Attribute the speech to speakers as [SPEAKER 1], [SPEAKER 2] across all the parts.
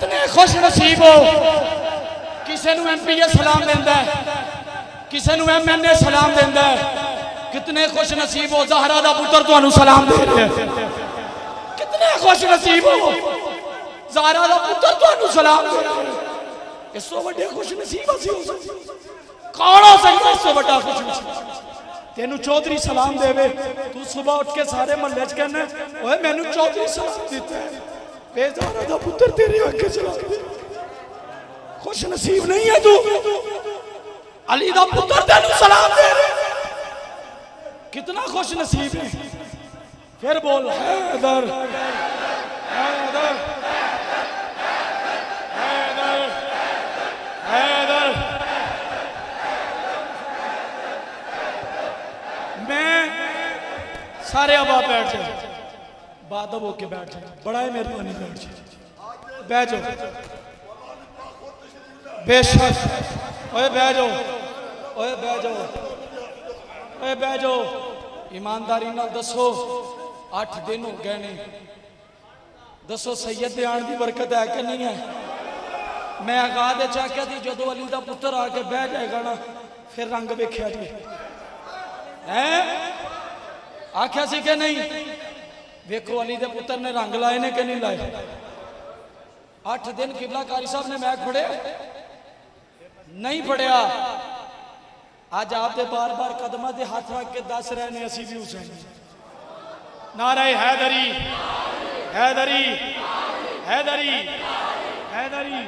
[SPEAKER 1] कितने खुश नसीब हो किसी नूं MPA सलाम देंदा है किसी नूं MNA सलाम देंदा है कितने खुश नसीब हो ज़हरा दा पुत्र तुहानूं सलाम दे रहा है कितने खुश नसीब हो ज़हरा दा पुत्र तुहानूं सलाम दे रहा है इस तो वड्डे खुश नसीब असीं हो सकदे कौन हो सकदा इस तो वड्डा खुश नसीब तेनू चौधरी सलाम देवे तू सुबह उठ के सारे महल्ले च कहना ओए मैनू चौधरी सलाम दिता है बेज़हरा दा पुत्र तेरे आगे चला खुश नसीब नहीं है तू अली दा पुत्र तेनू सलाम दे रहा कितना खुश नसीब है फिर बोल हैदर हैदर हैदर हैदर मैं सारे अब आप बैठ जाए बादब होके बैठ जाए बड़ा है मेहरबानी बैठ जाए बैठ जाओ बेशक ओए बैठ जाओ ओए बैठ जाओ ओए बैठ जाओ ईमानदारी नाल दसो 8 दिन हो गए ने दसो सैयद दे आने की बरकत है कि नहीं है मैं आगाह दे चाख्या थी जो अली दा पुत्र आके बह जाएगा ना फिर रंग वेख्या जी है आख्या सी कि नहीं वेखो अली दे पुत्र ने रंग लाए ने कि नहीं लाए 8 दिन किबला कारी साहब ने मैक फड़िया नहीं फड़िया आज आपके बार बार कदमां ते हाथ रख के दस रहे ने असी भी हुसैन नारे हैदरी हैदरी हैदरी हैदरी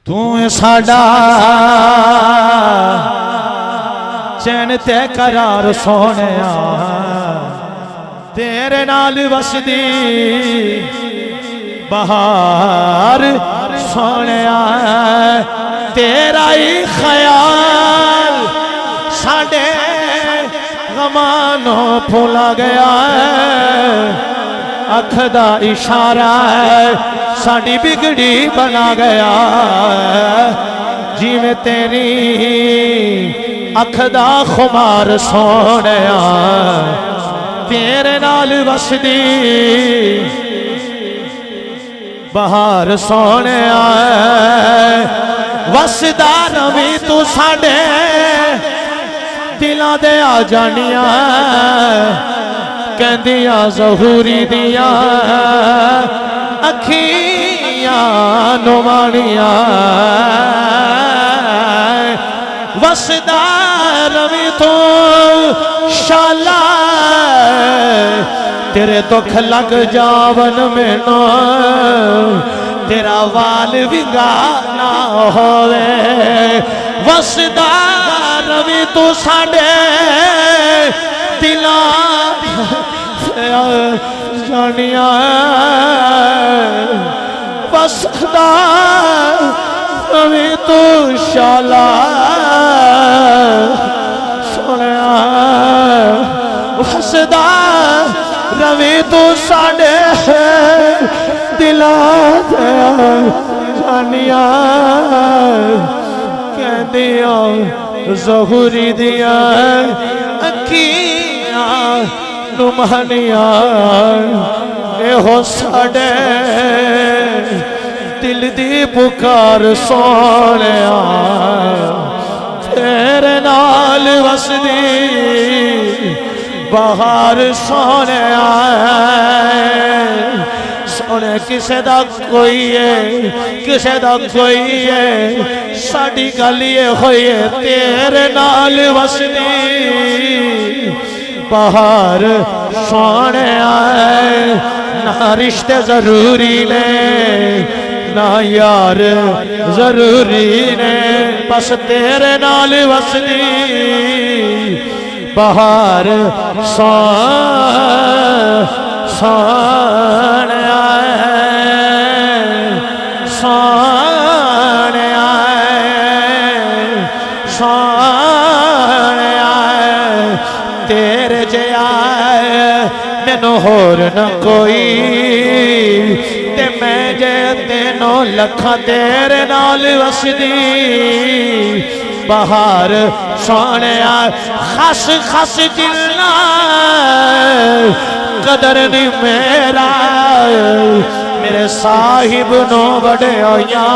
[SPEAKER 2] तू साडा चैन ते करार सोनिया तेरे नाल वसदी बहार सोनिया तेरा ही ख्याल साडे गमानो भुला गया अख दा इशारा है साडी बिगड़ी बना गया जिवें तेरी अख दा खुमार सोनिया तेरे नाल वसदी बहार सोनिया वसदा रवी तू साडे दिलां दे आ जानिया कहंदियां ज़हूरी दियां अखियां नुमानिया वसदा रवी तू शाला तेरे दुख लग जावन मैनू तेरा वाल विंगा ना होवे वसदा रवी तू साडे दिलां जानिया वसदा रवी तू शाला सोनिया वसदा रवी तू साडे दिलां जानिया कहदियां ज़हूरी दियां अखियां नुमानिया एहो साडे दिल दी पुकार सोनिया तेरे नाल वसदी बहार सोनिया सोने किसे दा कोई है किसे दा कोई है साडी गल ये होई है तेरे नाल वसदी बहार सोनिया ना रिश्ते जरूरी ने ना यार जरूरी ने बस तेरे नाल वसदी बहार सोनिया सोनिया सोनिया तेरे जिया मैनू होर न कोई ते मैं जे तेनों लखां तेरे नाल वसदी बहार सोनिया खस खस जिन्ना कदर नहीं मेरा मेरे साहिब नो बड़े होया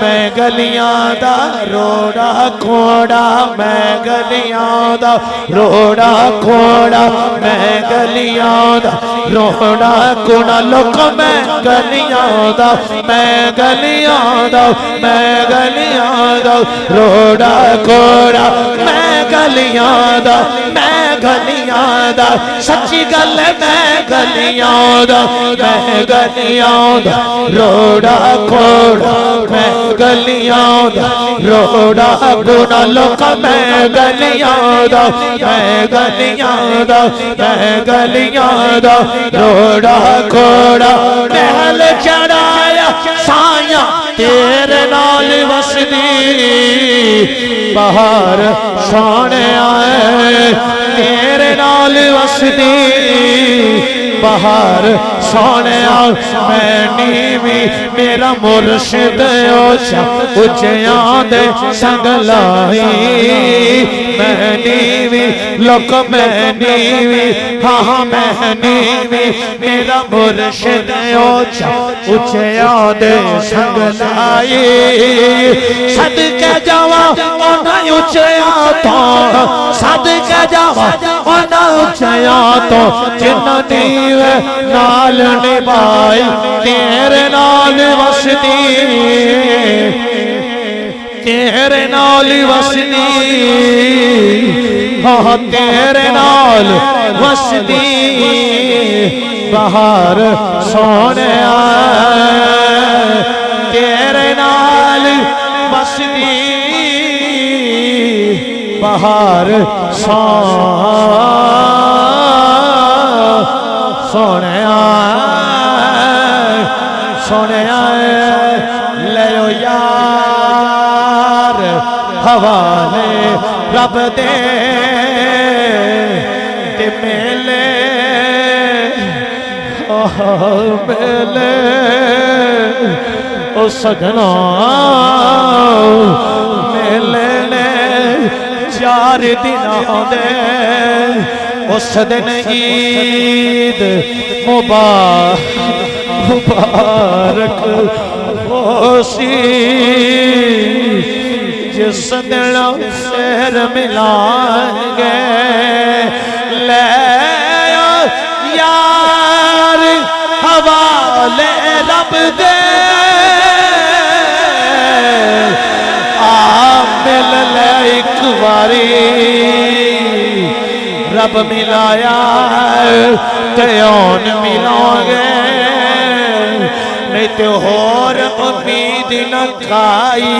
[SPEAKER 2] मैं गलियां दा रोड़ा खोड़ा मैं गलियां दा रोड़ा खोड़ा मैं गलियां दा रोड़ा कोड़ा लोक मैं गलियां दा मैं गलियां दा मैं गलियां दा रोड़ा खोड़ा मैं गलियां दा मैं गलियां दा सच्ची गल मैं गलियां दा मैं गलियां दा रोड़ा खोड़ा मैं गलियां दा रोड़ा गुना लोक मैं गलियां दा मैं गलियां दा मैं गलियां दा रोड़ा खोड़ा महल चढ़ाया साया तेरे नाल वसदी बाहर सोने आए तेरे नाल वसदी बाहर सोने मैं नीवी मेरा मुर्शिद ओछा उच्चिया दे संग लाई मैं नीवी लोक मैं नीवी हाँ मैं नीवी मेरा मुर्शिद ओछा उच्चिया दे संग लाई सदके जावा उन्हें उच्चिया तो सदके जावा उन्हें उच्चिया तो जिन्होंने नाल निभाई तेरे नाल वसदी तेरे नाल वसदी हाँ तेरे नाल वसदी बाहर सोने तेरे नाल वसदी बाहर सोने सोने ले यार हवाले रब दे ते मेले मेले ओ सजना मेले ने 4 दिन आंदे उस दिन ईद मुबारक होसी जिस दिन शेर मिलाएंगे ले यार हवाले रब दे आ मिल ले एक बारी रब मिलाया त्योन मिलोगे नहीं तो होर उम्मीद न खाई